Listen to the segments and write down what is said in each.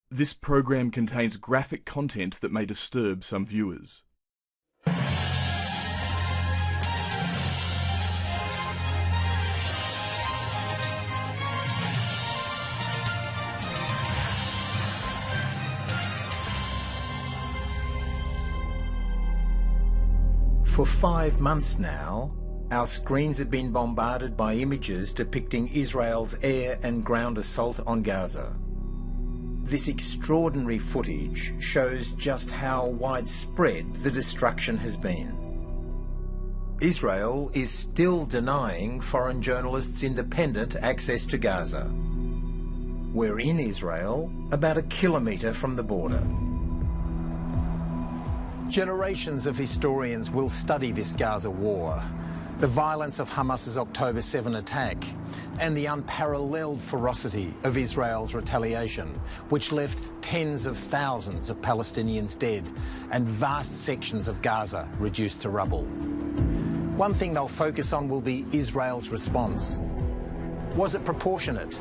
This program contains graphic content that may disturb some viewers. For 5 months now, our screens have been bombarded by images depicting Israel's air and ground assault on Gaza. This extraordinary footage shows just how widespread the destruction has been. Israel is still denying foreign journalists independent access to Gaza. We're in Israel, about a kilometre from the border. Generations of historians will study this Gaza war, the violence of Hamas's October 7 attack, and the unparalleled ferocity of Israel's retaliation, which left tens of thousands of Palestinians dead and vast sections of Gaza reduced to rubble. One thing they'll focus on will be Israel's response. Was it proportionate?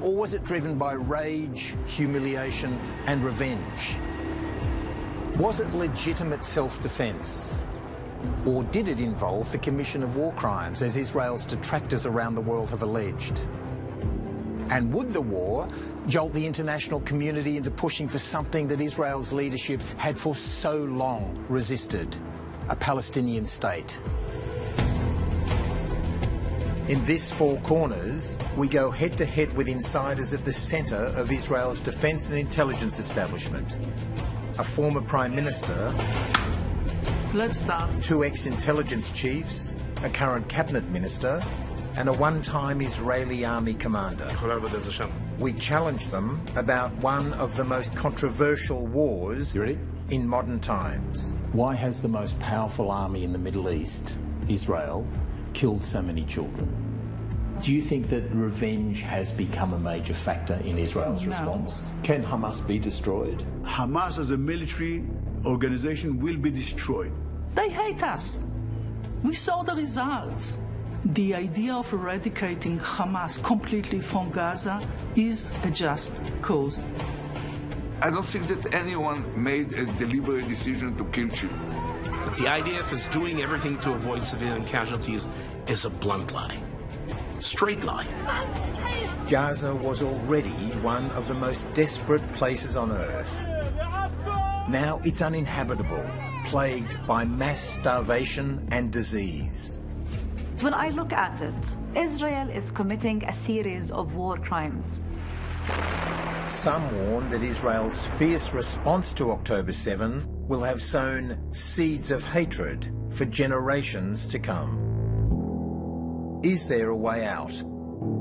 Or was it driven by rage, humiliation, and revenge? Was it legitimate self-defence? Or did it involve the commission of war crimes, as Israel's detractors around the world have alleged? And would the war jolt the international community into pushing for something that Israel's leadership had for so long resisted, a Palestinian state? In this Four Corners, we go head-to-head with insiders at the centre of Israel's defence and intelligence establishment. A former Prime Minister, let's start. 2 ex-intelligence chiefs, a current cabinet minister, and a one-time Israeli army commander. We challenge them about one of the most controversial wars in modern times. Why has the most powerful army in the Middle East, Israel, killed so many children? Do you think that revenge has become a major factor in Israel's response? Can Hamas be destroyed? Hamas as a military organization will be destroyed. They hate us. We saw the results. The idea of eradicating Hamas completely from Gaza is a just cause. I don't think that anyone made a deliberate decision to kill children. The IDF is doing everything to avoid civilian casualties is a blunt lie. Straight lie. Gaza was already one of the most desperate places on earth. Now it's uninhabitable, plagued by mass starvation and disease. When I look at it, Israel is committing a series of war crimes. Some warn that Israel's fierce response to October 7 will have sown seeds of hatred for generations to come. Is there a way out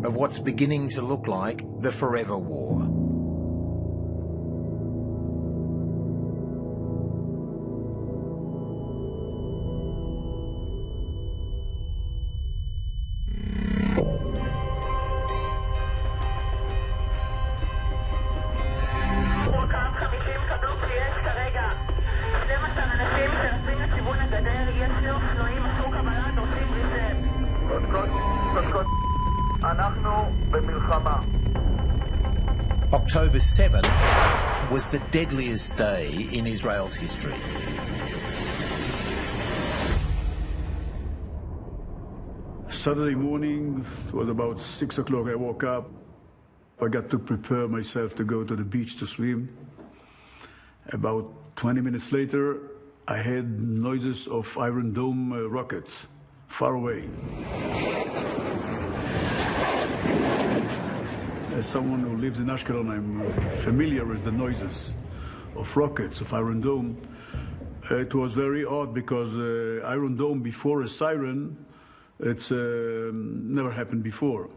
of what's beginning to look like the forever war? October 7 was the deadliest day in Israel's history. Saturday morning, it was about 6 o'clock, I woke up. I got to prepare myself to go to the beach to swim. About 20 minutes later, I heard noises of Iron Dome rockets far away. As someone who lives in Ashkelon, I'm familiar with the noises of rockets, of Iron Dome. It was very odd because Iron Dome before a siren, it's never happened before.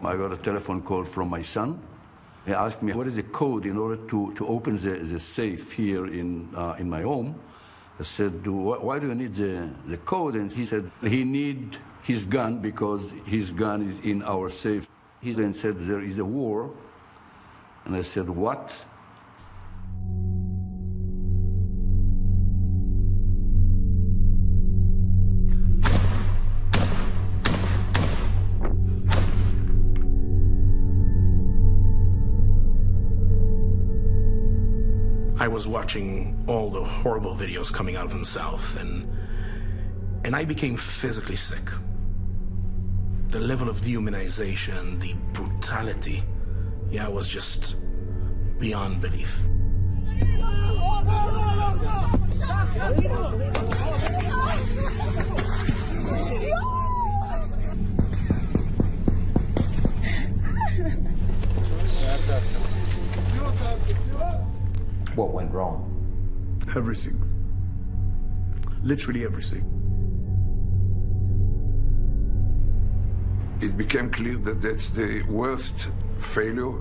I got a telephone call from my son. He asked me, what is the code in order to open the safe here in my home? I said, why do you need the code? And he said, he need his gun because his gun is in our safe. He then said, there is a war. And I said, what? I was watching all the horrible videos coming out of himself, and I became physically sick. The level of dehumanization, the brutality, was just beyond belief. What went wrong? Everything. Literally everything. It became clear that that's the worst failure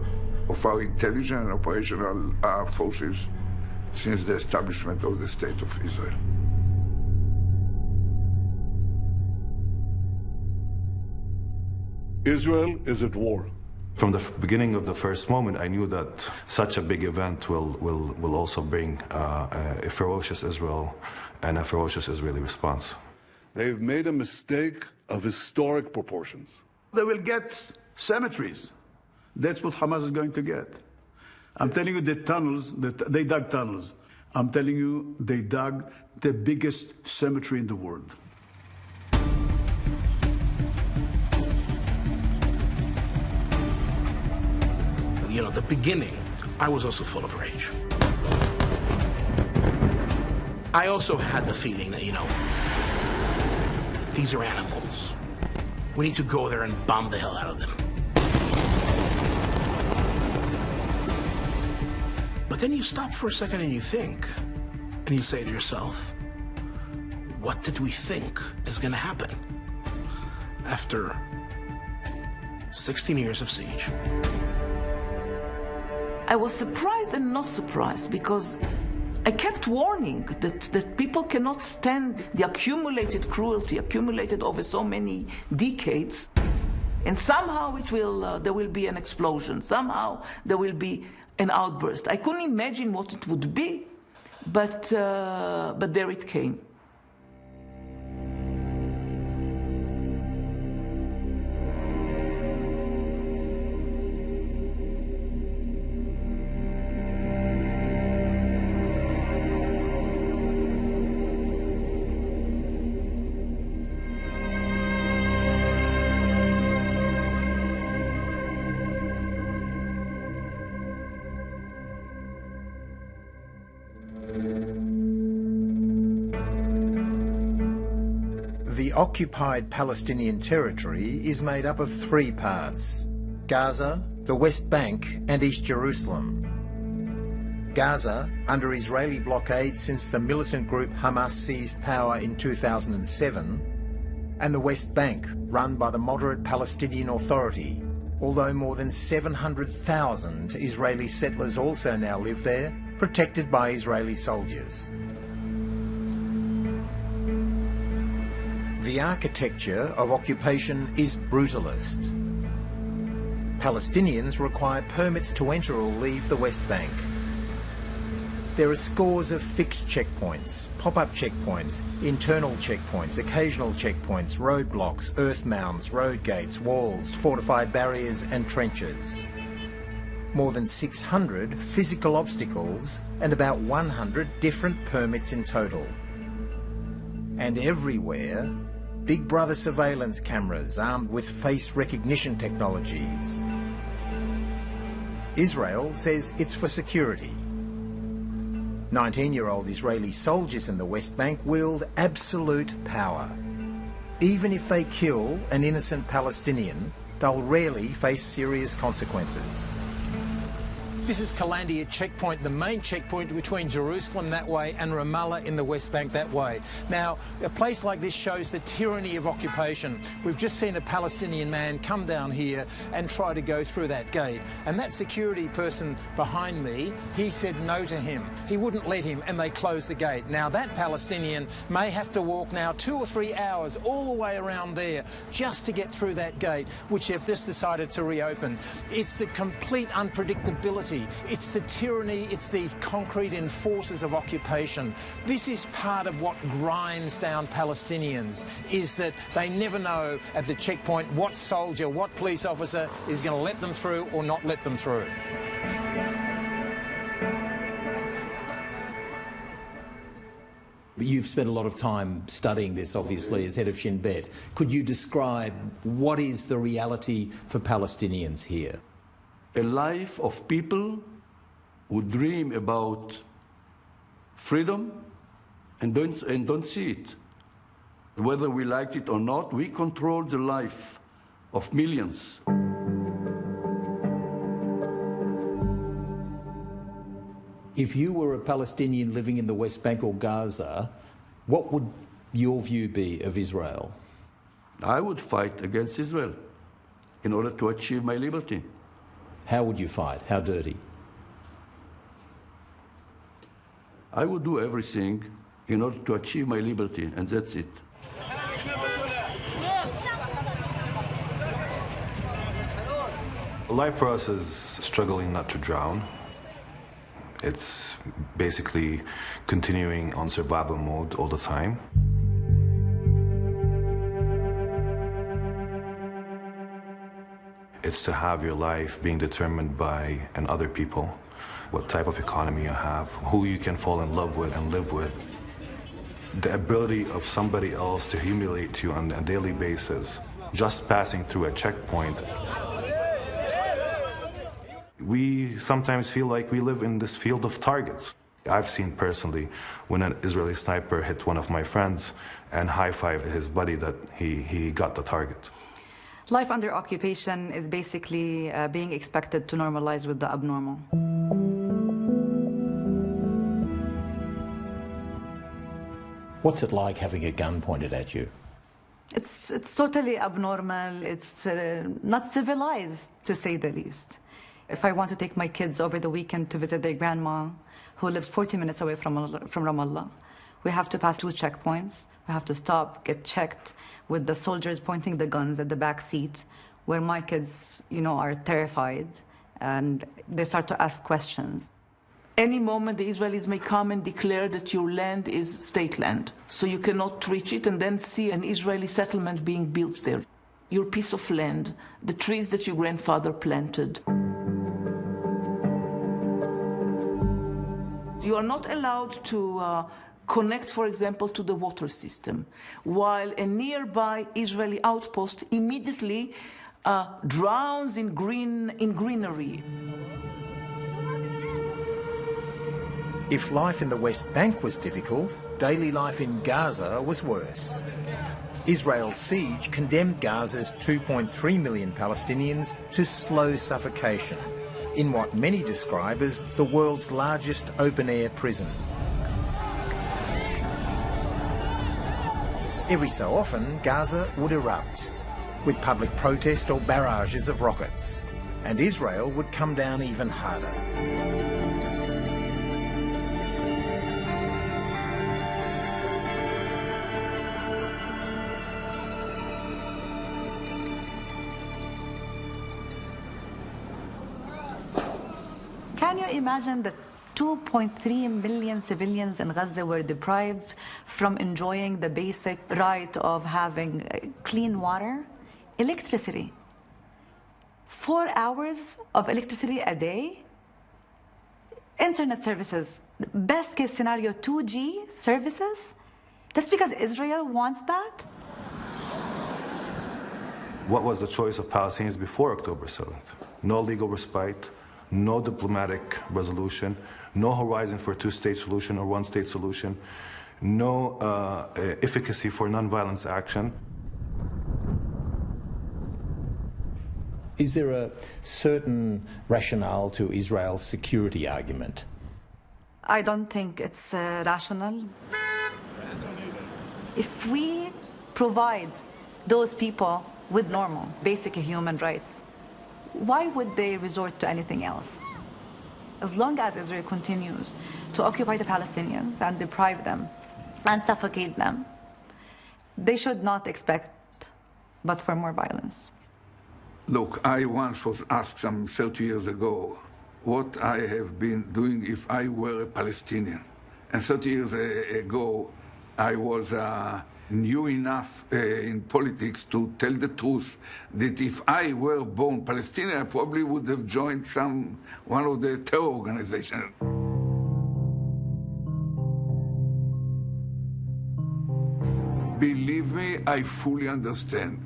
of our intelligence and operational forces since the establishment of the State of Israel. Israel is at war. From the beginning of the first moment, I knew that such a big event will also bring a ferocious Israel and a ferocious Israeli response. They've made a mistake of historic proportions. They will get cemeteries. That's what Hamas is going to get. I'm telling you, they dug tunnels. I'm telling you, they dug the biggest cemetery in the world. The beginning, I was also full of rage. I also had the feeling that, these are animals. We need to go there and bomb the hell out of them. But then you stop for a second and you think, and you say to yourself, what did we think is going to happen after 16 years of siege? I was surprised and not surprised because I kept warning that people cannot stand the accumulated cruelty, accumulated over so many decades, and somehow there will be an explosion. Somehow there will be an outburst. I couldn't imagine what it would be, but there it came. The occupied Palestinian territory is made up of three parts: Gaza, the West Bank and East Jerusalem. Gaza, under Israeli blockade since the militant group Hamas seized power in 2007, and the West Bank, run by the moderate Palestinian Authority, although more than 700,000 Israeli settlers also now live there, protected by Israeli soldiers. The architecture of occupation is brutalist. Palestinians require permits to enter or leave the West Bank. There are scores of fixed checkpoints, pop-up checkpoints, internal checkpoints, occasional checkpoints, roadblocks, earth mounds, road gates, walls, fortified barriers and trenches. More than 600 physical obstacles and about 100 different permits in total. And everywhere, Big Brother surveillance cameras armed with face recognition technologies. Israel says it's for security. 19-year-old Israeli soldiers in the West Bank wield absolute power. Even if they kill an innocent Palestinian, they'll rarely face serious consequences. This is Kalandia checkpoint, the main checkpoint between Jerusalem that way and Ramallah in the West Bank that way. Now, a place like this shows the tyranny of occupation. We've just seen a Palestinian man come down here and try to go through that gate. And that security person behind me, he said no to him. He wouldn't let him, and they closed the gate. Now, that Palestinian may have to walk now 2 or 3 hours all the way around there just to get through that gate, which they've just decided to reopen. It's the complete unpredictability. It's the tyranny, it's these concrete enforcers of occupation. This is part of what grinds down Palestinians, is that they never know at the checkpoint what soldier, what police officer is going to let them through or not let them through. You've spent a lot of time studying this, obviously, as head of Shin Bet. Could you describe what is the reality for Palestinians here? A life of people who dream about freedom and don't see it. Whether we like it or not, we control the life of millions. If you were a Palestinian living in the West Bank or Gaza, what would your view be of Israel? I would fight against Israel in order to achieve my liberty. How would you fight? How dirty? I would do everything in order to achieve my liberty, and that's it. Life for us is struggling not to drown. It's basically continuing on survival mode all the time. It's to have your life being determined by other people, what type of economy you have, who you can fall in love with and live with. The ability of somebody else to humiliate you on a daily basis, just passing through a checkpoint. We sometimes feel like we live in this field of targets. I've seen personally when an Israeli sniper hit one of my friends and high-fived his buddy that he got the target. Life under occupation is basically being expected to normalize with the abnormal. What's it like having a gun pointed at you? It's totally abnormal. It's not civilized, to say the least. If I want to take my kids over the weekend to visit their grandma, who lives 40 minutes away from Ramallah, we have to pass 2 checkpoints. We have to stop, get checked, with the soldiers pointing the guns at the back seat, where my kids, are terrified, and they start to ask questions. Any moment, the Israelis may come and declare that your land is state land, so you cannot reach it and then see an Israeli settlement being built there. Your piece of land, the trees that your grandfather planted. You are not allowed to connect, for example, to the water system, while a nearby Israeli outpost immediately drowns in greenery. If life in the West Bank was difficult, daily life in Gaza was worse. Israel's siege condemned Gaza's 2.3 million Palestinians to slow suffocation in what many describe as the world's largest open-air prison. Every so often, Gaza would erupt with public protest or barrages of rockets, and Israel would come down even harder. Can you imagine that 2.3 million civilians in Gaza were deprived from enjoying the basic right of having clean water, electricity? 4 hours of electricity a day, internet services, best case scenario 2G services, just because Israel wants that? What was the choice of Palestinians before October 7th? No legal respite, no diplomatic resolution, no horizon for a 2-state solution or 1-state solution, no efficacy for nonviolence action. Is there a certain rationale to Israel's security argument? I don't think it's rational. If we provide those people with normal, basic human rights, why would they resort to anything else? As long as Israel continues to occupy the Palestinians and deprive them and suffocate them, they should not expect but for more violence. Look, I once was asked some 30 years ago what I have been doing if I were a Palestinian. And 30 years ago, I was new enough in politics to tell the truth that if I were born Palestinian, I probably would have joined one of the terror organizations. I fully understand.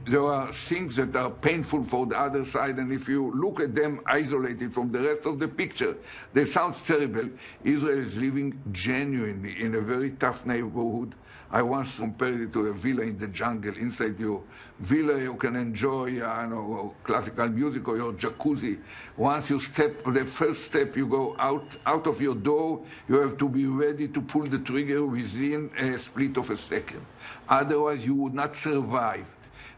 There are things that are painful for the other side, and if you look at them isolated from the rest of the picture, they sound terrible. Israel is living genuinely in a very tough neighborhood. I once compared it to a villa in the jungle. Inside your villa, you can enjoy classical music or your jacuzzi. Once you step, the first step, you go out of your door, you have to be ready to pull the trigger within a split of a second. Otherwise, you would not survive.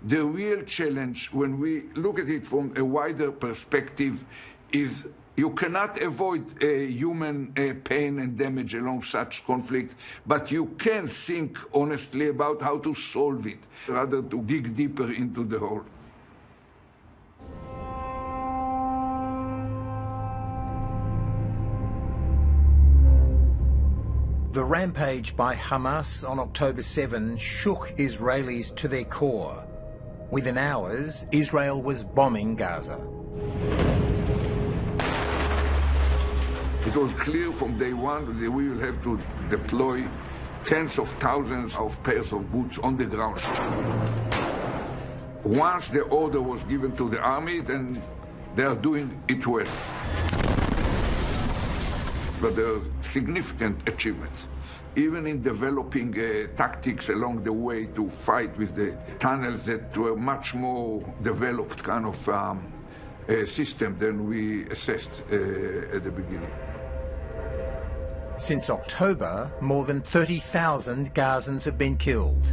The real challenge, when we look at it from a wider perspective, is you cannot avoid human pain and damage along such conflict, but you can think honestly about how to solve it, rather to dig deeper into the hole. The rampage by Hamas on October 7 shook Israelis to their core. Within hours, Israel was bombing Gaza. It was clear from day one that we will have to deploy tens of thousands of pairs of boots on the ground. Once the order was given to the army, then they are doing it well. But there are significant achievements, even in developing tactics along the way to fight with the tunnels that were much more developed kind of system than we assessed at the beginning. Since October, more than 30,000 Gazans have been killed.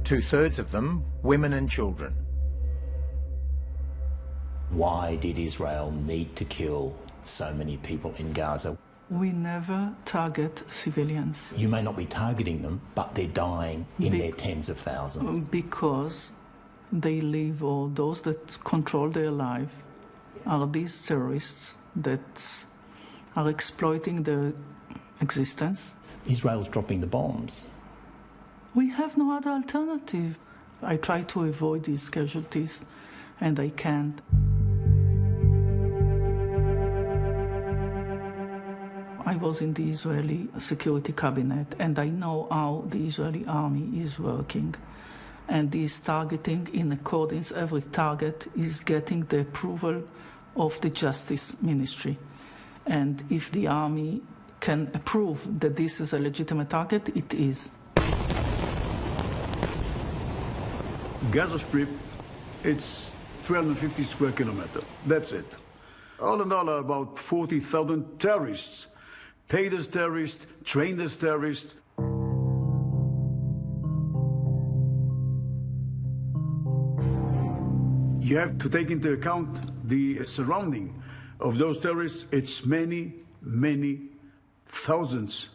2/3 of them, women and children. Why did Israel need to kill so many people in Gaza? We never target civilians. You may not be targeting them, but they're dying in their tens of thousands. Because they live, or those that control their life, are these terrorists that are exploiting their existence. Israel's dropping the bombs. We have no other alternative. I try to avoid these casualties, and I can't. I was in the Israeli security cabinet, and I know how the Israeli army is working. And is targeting in accordance, every target is getting the approval of the Justice Ministry. And if the army can approve that this is a legitimate target, it is. Gaza Strip, it's 350 square kilometers. That's it. All in all, about 40,000 terrorists, paid as terrorists, trained as terrorists. You have to take into account the surrounding of those terrorists. It's many, many thousands,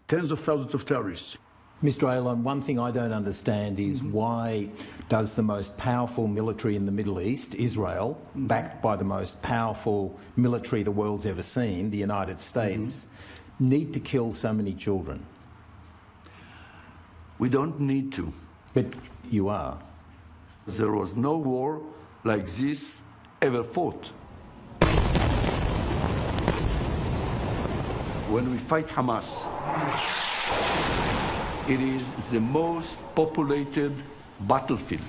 tens of thousands of terrorists. Mr. Ayalon, one thing I don't understand is why does the most powerful military in the Middle East, Israel, backed by the most powerful military the world's ever seen, the United States, need to kill so many children? We don't need to. But you are. There was no war like this ever fought. When we fight Hamas, it is the most populated battlefield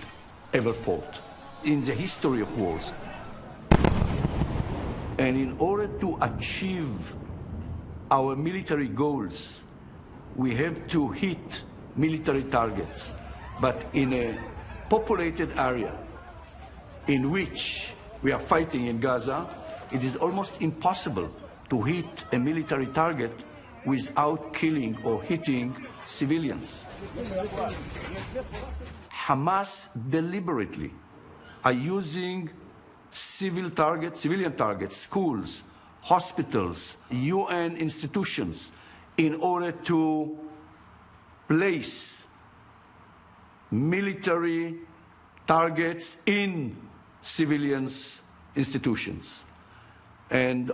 ever fought in the history of wars. And in order to achieve our military goals, we have to hit military targets. But in a populated area in which we are fighting in Gaza, it is almost impossible to hit a military target without killing or hitting civilians. Hamas deliberately are using civilian targets, schools, hospitals, UN institutions, in order to place military targets in civilians' institutions. And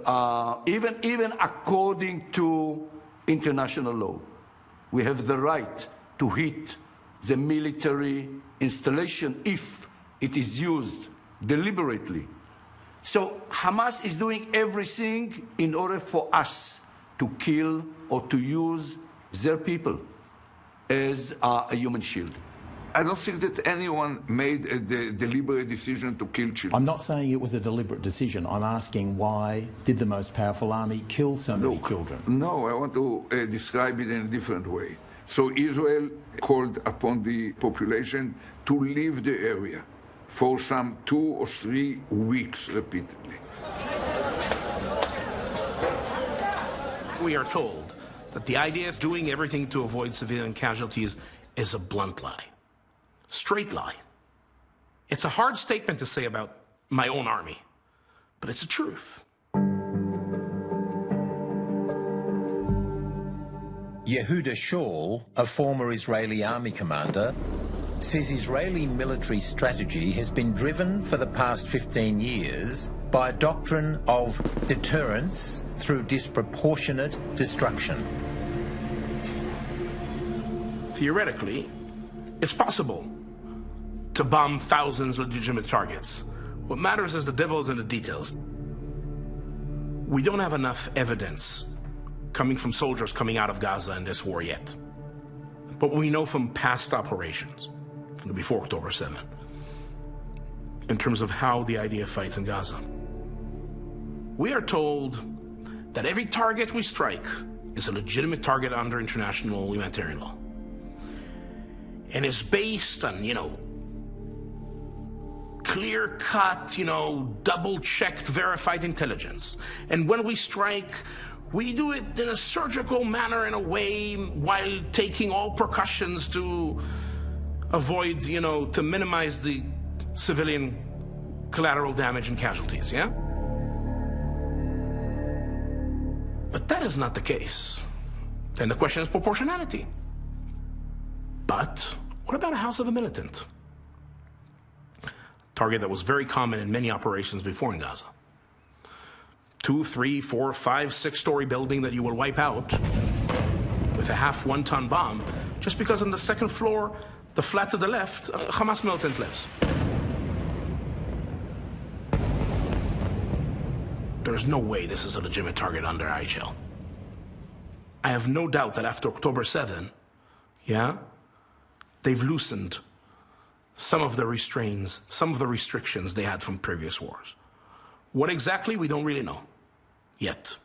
even according to international law, we have the right to hit the military installation if it is used deliberately. So Hamas is doing everything in order for us to kill or to use their people. as a human shield. I don't think that anyone made a deliberate decision to kill children. I'm not saying it was a deliberate decision. I'm asking, why did the most powerful army kill so many children? No, I want to describe it in a different way. So Israel called upon the population to leave the area for some 2 or 3 weeks repeatedly. We are told that the idea of doing everything to avoid civilian casualties is a blunt lie. Straight lie. It's a hard statement to say about my own army, but it's the truth. Yehuda Shaul, a former Israeli army commander, says Israeli military strategy has been driven for the past 15 years by a doctrine of deterrence through disproportionate destruction. Theoretically, it's possible to bomb thousands of legitimate targets. What matters is the devil's in the details. We don't have enough evidence coming from soldiers coming out of Gaza in this war yet. But we know from past operations, from before October 7, in terms of how the IDF fights in Gaza. We are told that every target we strike is a legitimate target under international humanitarian law. And is based on, clear-cut, double-checked, verified intelligence. And when we strike, we do it in a surgical manner, in a way, while taking all precautions to avoid, to minimize the civilian collateral damage and casualties, yeah? But that is not the case. And the question is proportionality. But what about a house of a militant? Target that was very common in many operations before in Gaza. 2, 3, 4, 5, 6-story building that you will wipe out with a half 1-ton bomb just because on the second floor, the flat to the left, a Hamas militant lives. There's no way this is a legitimate target under IHL. I have no doubt that after October 7, they've loosened some of the restraints, some of the restrictions they had from previous wars. What exactly, we don't really know yet.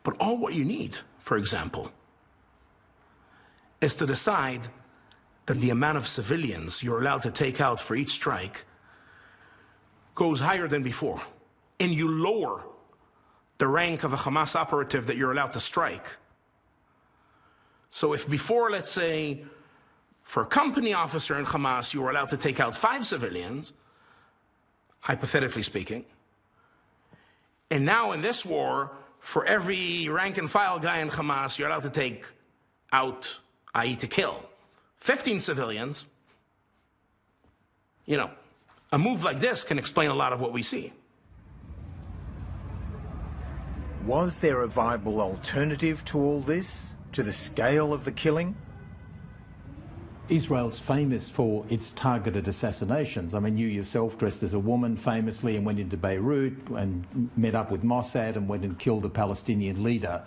But all what you need, for example, is to decide that the amount of civilians you're allowed to take out for each strike goes higher than before. And you lower the rank of a Hamas operative that you're allowed to strike. So if before, let's say, for a company officer in Hamas, you were allowed to take out 5 civilians, hypothetically speaking, and now in this war, for every rank and file guy in Hamas, you're allowed to take out, i.e. to kill, 15 civilians, a move like this can explain a lot of what we see. Was there a viable alternative to all this, to the scale of the killing? Israel's famous for its targeted assassinations. I mean, you yourself dressed as a woman famously and went into Beirut and met up with Mossad and went and killed a Palestinian leader.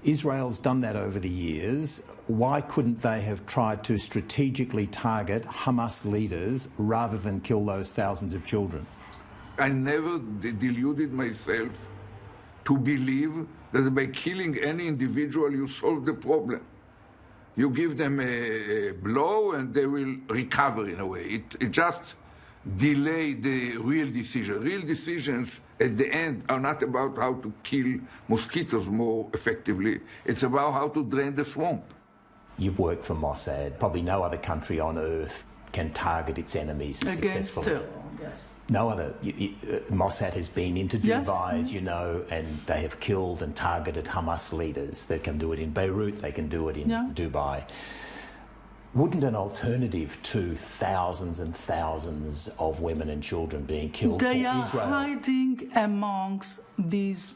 Israel's done that over the years. Why couldn't they have tried to strategically target Hamas leaders rather than kill those thousands of children? I never deluded myself to believe that by killing any individual you solve the problem. You give them a blow and they will recover in a way. It just delayed the real decision. Real decisions at the end are not about how to kill mosquitoes more effectively. It's about how to drain the swamp. You've worked for Mossad. Probably no other country on earth can target its enemies successfully. Yes. No other. Mossad has been into Dubai, as you know, and they have killed and targeted Hamas leaders. They can do it in Beirut, they can do it in Dubai. Wouldn't an alternative to thousands and thousands of women and children being killed for Israel? They are hiding amongst these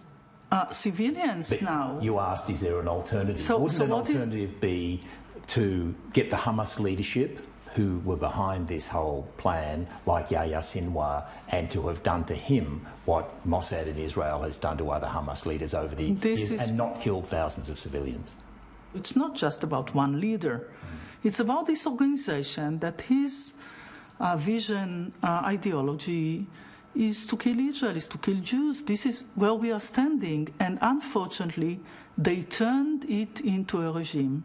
civilians but now. You asked, is there an alternative? Wouldn't an alternative be to get the Hamas leadership who were behind this whole plan, like Yahya Sinwar, and to have done to him what Mossad in Israel has done to other Hamas leaders over the years and not killed thousands of civilians? It's not just about one leader. It's about this organization that his vision, ideology is to kill Israel, is to kill Jews. This is where we are standing. And unfortunately, they turned it into a regime.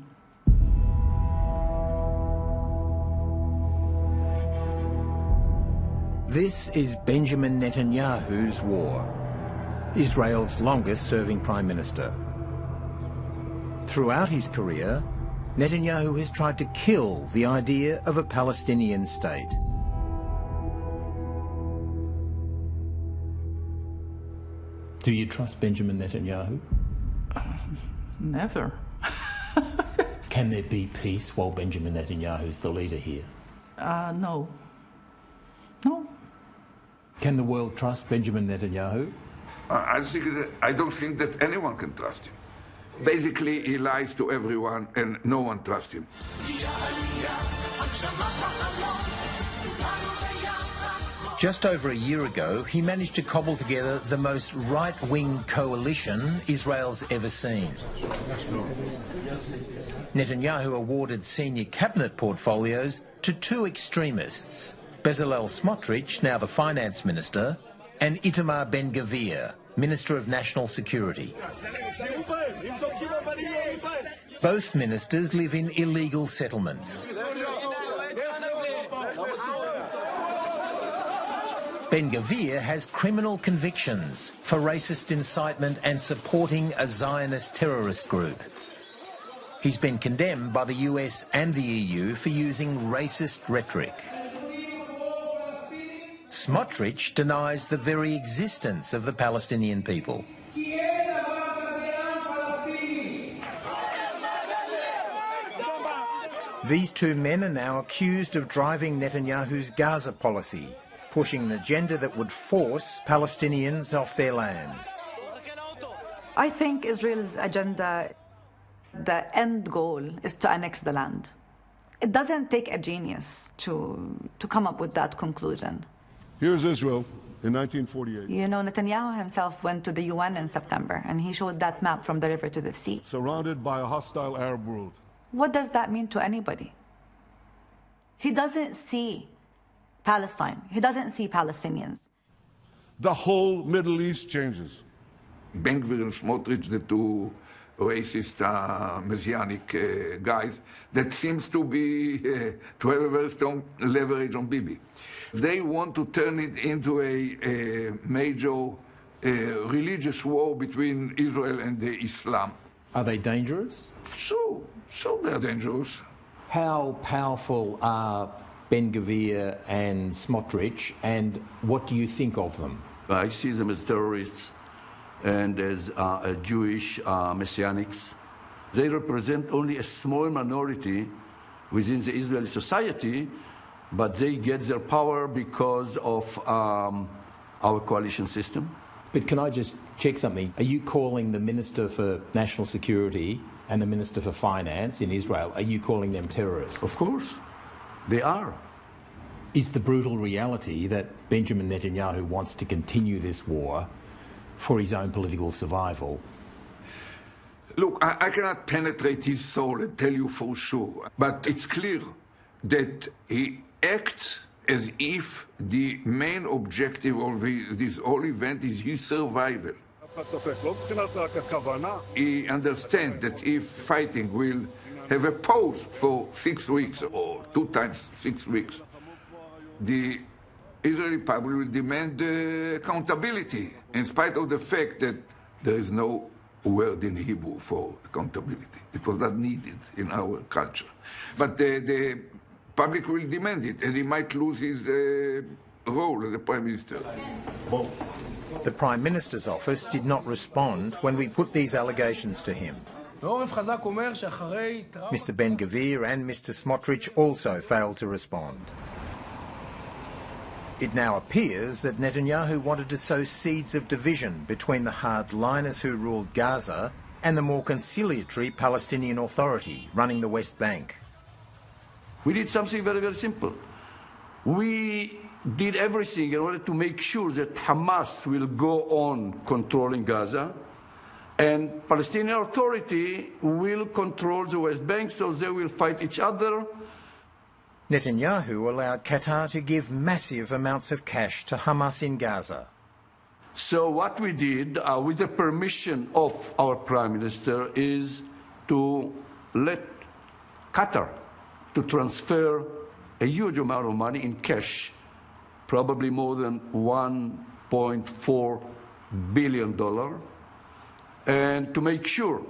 This is Benjamin Netanyahu's war, Israel's longest-serving prime minister. Throughout his career, Netanyahu has tried to kill the idea of a Palestinian state. Do you trust Benjamin Netanyahu? Never. Can there be peace while Benjamin Netanyahu is the leader here? No. No. Can the world trust Benjamin Netanyahu? I don't think that anyone can trust him. Basically, he lies to everyone and no one trusts him. Just over a year ago, he managed to cobble together the most right-wing coalition Israel's ever seen. Netanyahu awarded senior cabinet portfolios to two extremists, Bezalel Smotrich, now the finance minister, and Itamar Ben-Gvir, Minister of National Security. Both ministers live in illegal settlements. Ben-Gvir has criminal convictions for racist incitement and supporting a Zionist terrorist group. He's been condemned by the US and the EU for using racist rhetoric. Smotrich denies the very existence of the Palestinian people. These two men are now accused of driving Netanyahu's Gaza policy, pushing an agenda that would force Palestinians off their lands. I think Israel's agenda, the end goal, is to annex the land. It doesn't take a genius to come up with that conclusion. Here's Israel in 1948. You know, Netanyahu himself went to the UN in September, and he showed that map from the river to the sea. Surrounded by a hostile Arab world. What does that mean to anybody? He doesn't see Palestine. He doesn't see Palestinians. The whole Middle East changes. Ben-Gvir and Smotrich, the two racist messianic guys, that seems to be to have a very strong leverage on Bibi. They want to turn it into a major religious war between Israel and the Islam. Are they dangerous? Sure they're dangerous. How powerful are Ben-Gvir and Smotrich, and what do you think of them? I see them as terrorists and as Jewish messianics. They represent only a small minority within the Israeli society, but they get their power because of our coalition system. But can I just check something? Are you calling the Minister for National Security and the Minister for Finance in Israel, are you calling them terrorists? Of course, they are. Is the brutal reality that Benjamin Netanyahu wants to continue this war for his own political survival? Look, I cannot penetrate his soul and tell you for sure, but it's clear that he acts as if the main objective of this whole event is his survival. He understands that if fighting will have a pause for 6 weeks or 2 times 6 weeks, the Israeli public will demand accountability, in spite of the fact that there is no word in Hebrew for accountability. It was not needed in our culture. But the public will demand it, and he might lose his role as a prime minister. The Prime Minister's office did not respond when we put these allegations to him. Mr. Ben-Gvir and Mr. Smotrich also failed to respond. It now appears that Netanyahu wanted to sow seeds of division between the hardliners who ruled Gaza and the more conciliatory Palestinian Authority running the West Bank. We did something very, very simple. We did everything in order to make sure that Hamas will go on controlling Gaza, And Palestinian Authority will control the West Bank, so they will fight each other. Netanyahu allowed Qatar to give massive amounts of cash to Hamas in Gaza. So what we did, with the permission of our Prime Minister, is to let Qatar to transfer a huge amount of money in cash, probably more than $1.4 billion, and to make sure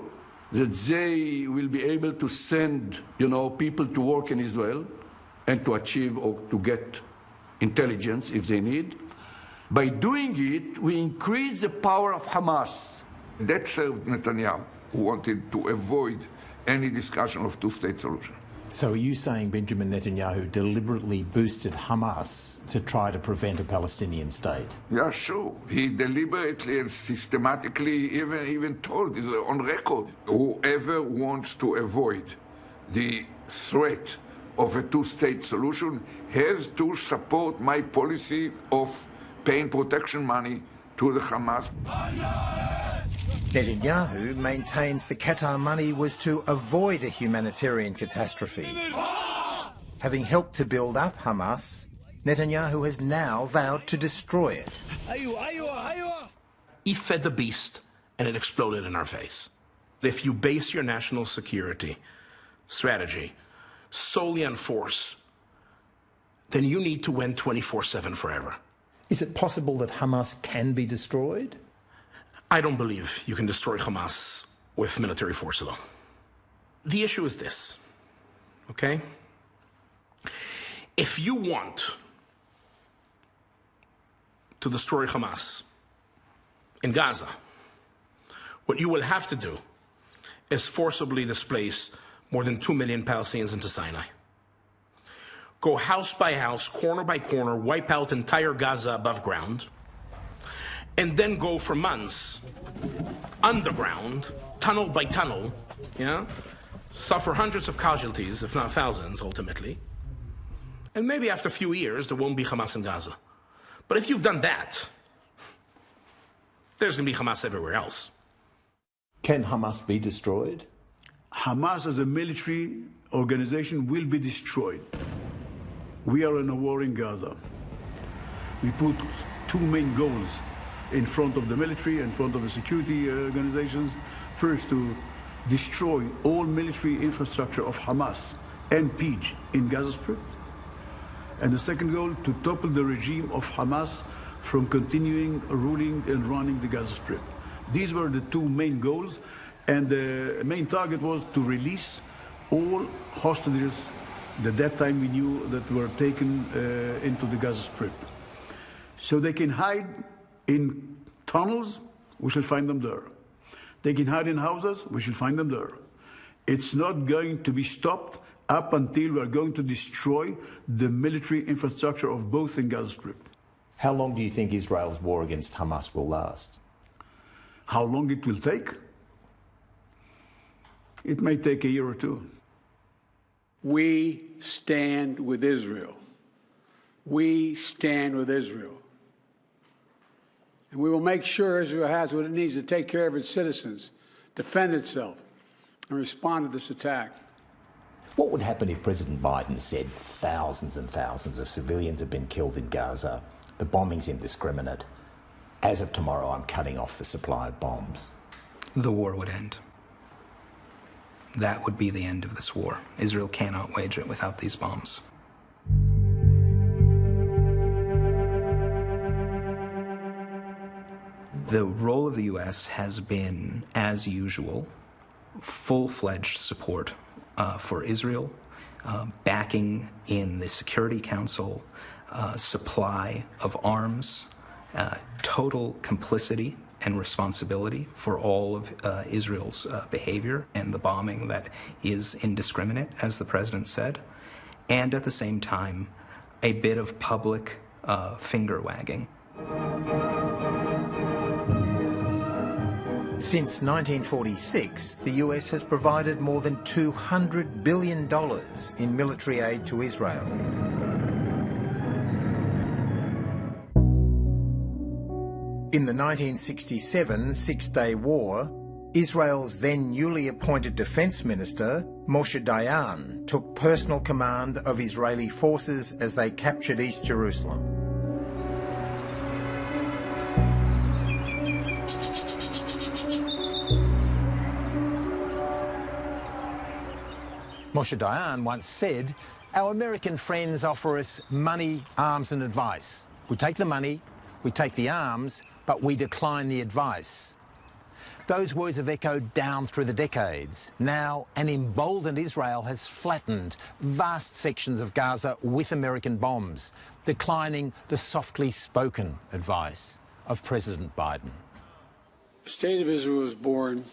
that they will be able to send, people to work in Israel and to achieve or to get intelligence if they need. By doing it, we increase the power of Hamas. That served Netanyahu, who wanted to avoid any discussion of two-state solution. So are you saying Benjamin Netanyahu deliberately boosted Hamas to try to prevent a Palestinian state? Yeah, sure. He deliberately and systematically even told, is on record, whoever wants to avoid the threat of a two-state solution has to support my policy of paying protection money to the Hamas. Netanyahu maintains the Qatar money was to avoid a humanitarian catastrophe. Having helped to build up Hamas, Netanyahu has now vowed to destroy it. He fed the beast and it exploded in our face. If you base your national security strategy solely on force, then you need to win 24/7 forever. Is it possible that Hamas can be destroyed? I don't believe you can destroy Hamas with military force alone. The issue is this, okay? If you want to destroy Hamas in Gaza, what you will have to do is forcibly displace more than 2 million Palestinians into Sinai. Go house by house, corner by corner, wipe out entire Gaza above ground, and then go for months underground, tunnel by tunnel, suffer hundreds of casualties, if not thousands, ultimately. And maybe after a few years, there won't be Hamas in Gaza. But if you've done that, there's going to be Hamas everywhere else. Can Hamas be destroyed? Hamas as a military organization will be destroyed. We are in a war in Gaza. We put two main goals in front of the military, in front of the security organizations. First, to destroy all military infrastructure of Hamas and PIJ in Gaza Strip. And the second goal, to topple the regime of Hamas from continuing ruling and running the Gaza Strip. These were the two main goals, and the main target was to release all hostages that that time we knew that were taken into the Gaza Strip. So they can hide in tunnels, we shall find them there. They can hide in houses, we shall find them there. It's not going to be stopped up until we are going to destroy the military infrastructure of both in Gaza Strip. How long do you think Israel's war against Hamas will last? How long it will take? It may take a year or two. We stand with Israel. We stand with Israel. And we will make sure Israel has what it needs to take care of its citizens, defend itself, and respond to this attack. What would happen if President Biden said thousands and thousands of civilians have been killed in Gaza, the bombing's indiscriminate, as of tomorrow I'm cutting off the supply of bombs? The war would end. That would be the end of this war. Israel cannot wage it without these bombs. The role of the U.S. has been, as usual, full-fledged support for Israel, backing in the Security Council, supply of arms, total complicity and responsibility for all of Israel's behavior and the bombing that is indiscriminate, as the president said, and at the same time, a bit of public finger-wagging. Since 1946, the US has provided more than $200 billion in military aid to Israel. In the 1967 Six-Day War, Israel's then newly appointed defence minister, Moshe Dayan, took personal command of Israeli forces as they captured East Jerusalem. Moshe Dayan once said, "Our American friends offer us money, arms and advice. We take the money, we take the arms, but we decline the advice." Those words have echoed down through the decades. Now, an emboldened Israel has flattened vast sections of Gaza with American bombs, declining the softly spoken advice of President Biden. The state of Israel was born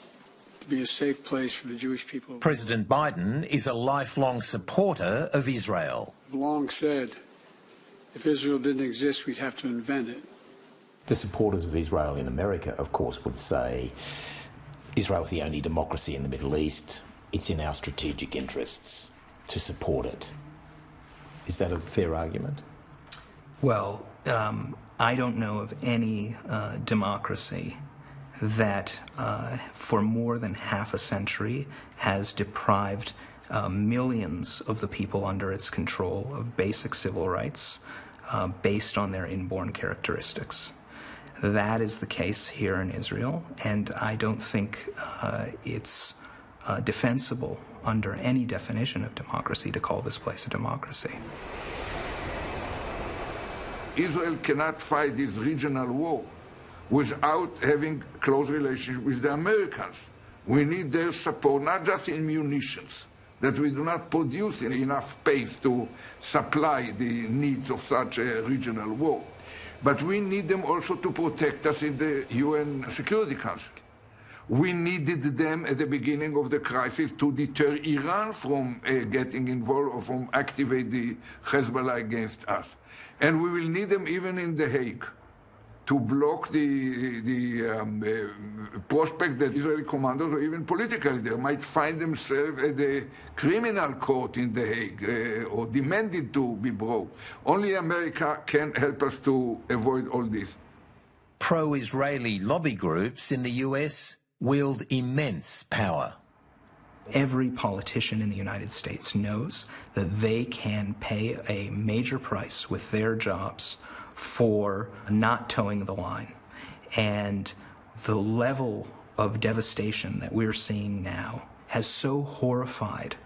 to be a safe place for the Jewish people. President Biden is a lifelong supporter of Israel. I've long said, if Israel didn't exist, we'd have to invent it. The supporters of Israel in America, of course, would say Israel's the only democracy in the Middle East. It's in our strategic interests to support it. Is that a fair argument? Well, I don't know of any democracy that for more than half a century has deprived millions of the people under its control of basic civil rights based on their inborn characteristics. That is the case here in Israel, and I don't think it's defensible under any definition of democracy to call this place a democracy. Israel cannot fight this regional war without having close relations with the Americans. We need their support, not just in munitions, that we do not produce in enough pace to supply the needs of such a regional war. But we need them also to protect us in the UN Security Council. We needed them at the beginning of the crisis to deter Iran from getting involved or from activating the Hezbollah against us. And we will need them even in The Hague to block the prospect that Israeli commanders or even political leaders might find themselves at the criminal court in The Hague or demanded to be brought. Only America can help us to avoid all this. Pro-Israeli lobby groups in the US wield immense power. Every politician in the United States knows that they can pay a major price with their jobs for not towing the line. And the level of devastation that we're seeing now has so horrified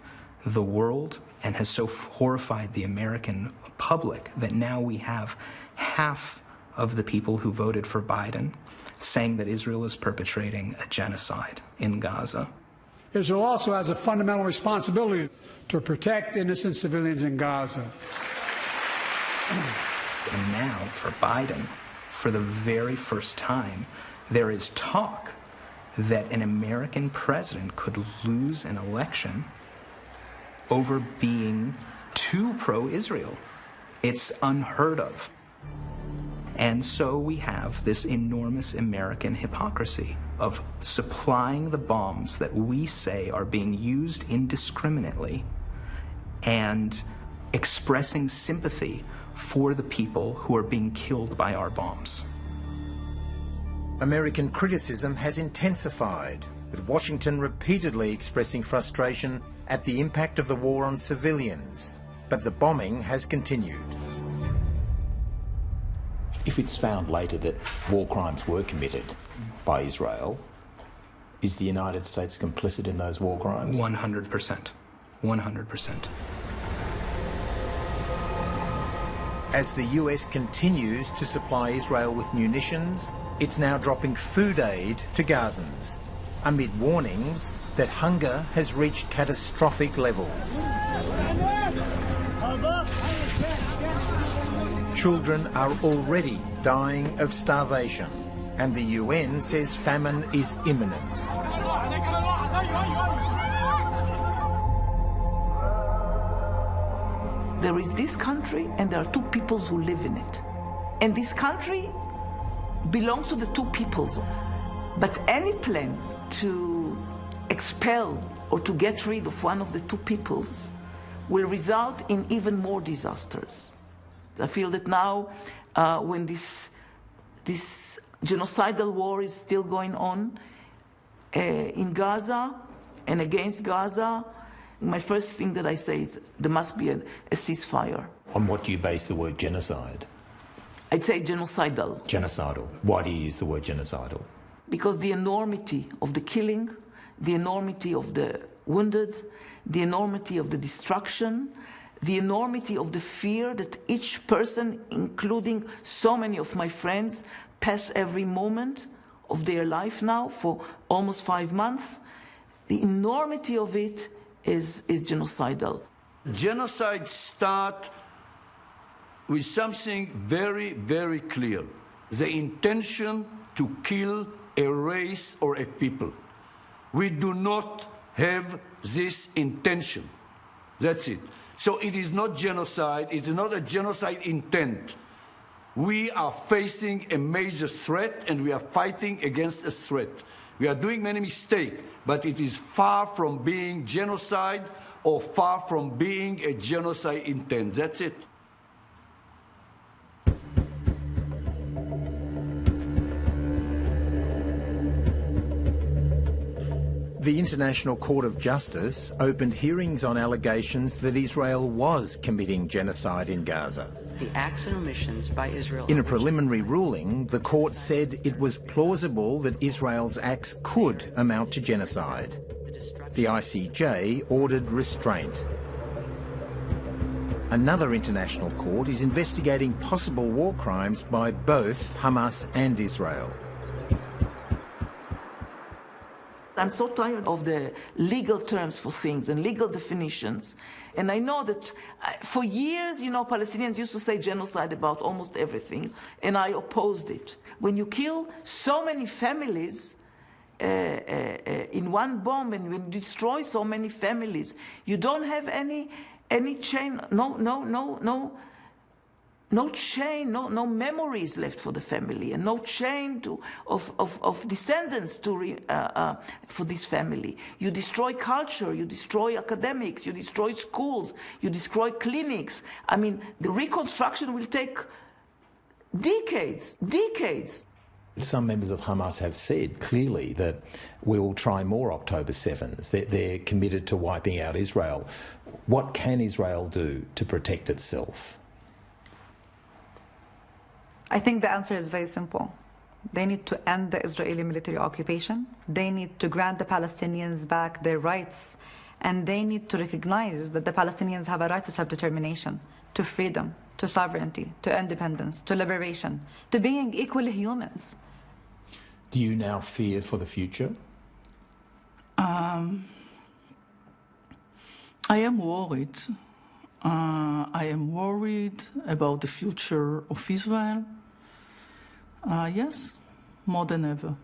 the world and has so horrified the American public that now we have half of the people who voted for Biden saying that Israel is perpetrating a genocide in Gaza. Israel also has a fundamental responsibility to protect innocent civilians in Gaza. And now, for Biden, for the very first time, there is talk that an American president could lose an election over being too pro-Israel. It's unheard of. And so we have this enormous American hypocrisy of supplying the bombs that we say are being used indiscriminately and expressing sympathy for the people who are being killed by our bombs. American criticism has intensified, with Washington repeatedly expressing frustration at the impact of the war on civilians, but the bombing has continued. If it's found later that war crimes were committed by Israel, is the United States complicit in those war crimes? 100%. 100%. As the US continues to supply Israel with munitions, it's now dropping food aid to Gazans, amid warnings that hunger has reached catastrophic levels. Children are already dying of starvation, and the UN says famine is imminent. There is this country and there are two peoples who live in it. And this country belongs to the two peoples. But any plan to expel or to get rid of one of the two peoples will result in even more disasters. I feel that now, when this genocidal war is still going on, in Gaza and against Gaza, my first thing that I say is there must be a ceasefire. On what do you base the word genocide? I'd say genocidal. Genocidal. Why do you use the word genocidal? Because the enormity of the killing, the enormity of the wounded, the enormity of the destruction, the enormity of the fear that each person, including so many of my friends, pass every moment of their life now for almost 5 months, the enormity of it is genocidal. Genocide starts with something very, very clear. The intention to kill a race or a people. We do not have this intention. That's it. So it is not genocide. It is not a genocide intent. We are facing a major threat and we are fighting against a threat. We are doing many mistakes, but it is far from being genocide or far from being a genocide intent. That's it. The International Court of Justice opened hearings on allegations that Israel was committing genocide in Gaza. The acts and omissions by Israel. In a preliminary ruling, the court said it was plausible that Israel's acts could amount to genocide. The ICJ ordered restraint. Another international court is investigating possible war crimes by both Hamas and Israel. I'm so tired of the legal terms for things and legal definitions. And I know that for years, you know, Palestinians used to say genocide about almost everything, and I opposed it. When you kill so many families in one bomb, and when you destroy so many families, you don't have any chain, no chain, no memories left for the family, and no chain of descendants for this family. You destroy culture, you destroy academics, you destroy schools, you destroy clinics. I mean, the reconstruction will take decades. Some members of Hamas have said clearly that we will try more October 7s, that they're committed to wiping out Israel. What can Israel do to protect itself? I think the answer is very simple. They need to end the Israeli military occupation. They need to grant the Palestinians back their rights. And they need to recognize that the Palestinians have a right to self-determination, to freedom, to sovereignty, to independence, to liberation, to being equally humans. Do you now fear for the future? I am worried. I am worried about the future of Israel. Yes, more than ever.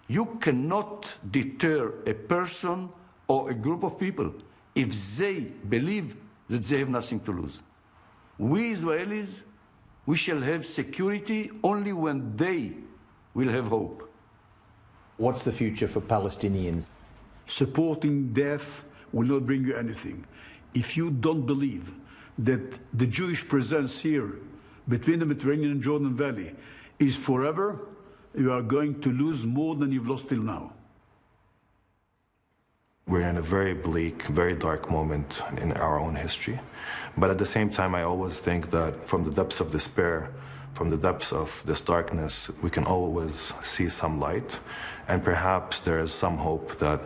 You cannot deter a person or a group of people if they believe that they have nothing to lose. We Israelis, we shall have security only when they will have hope. What's the future for Palestinians? Supporting death will not bring you anything. If you don't believe that the Jewish presence here between the Mediterranean and Jordan Valley is forever, you are going to lose more than you've lost till now. We're in a very bleak, very dark moment in our own history. But at the same time, I always think that from the depths of despair, from the depths of this darkness, we can always see some light. And perhaps there is some hope that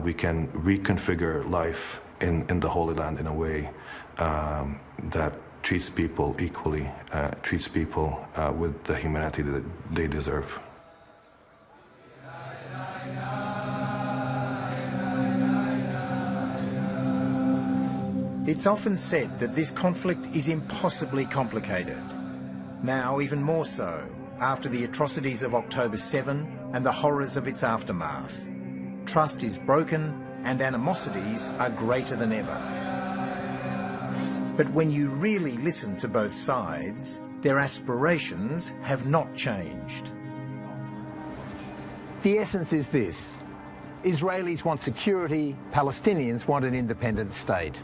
we can reconfigure life in the Holy Land in a way that treats people equally, treats people with the humanity that they deserve. It's often said that this conflict is impossibly complicated. Now, even more so, after the atrocities of October 7 and the horrors of its aftermath. Trust is broken and animosities are greater than ever. But when you really listen to both sides, their aspirations have not changed. The essence is this: Israelis want security, Palestinians want an independent state.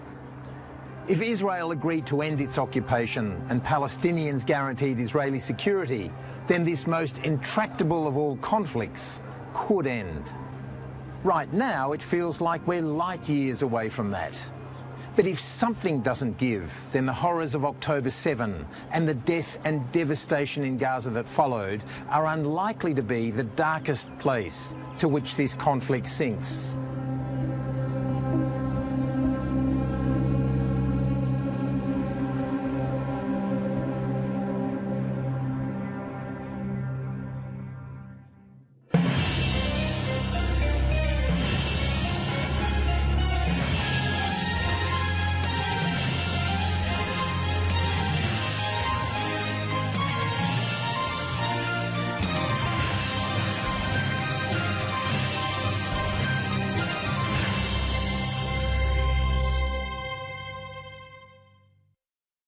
If Israel agreed to end its occupation and Palestinians guaranteed Israeli security, then this most intractable of all conflicts could end. Right now, it feels like we're light years away from that. But if something doesn't give, then the horrors of October 7 and the death and devastation in Gaza that followed are unlikely to be the darkest place to which this conflict sinks.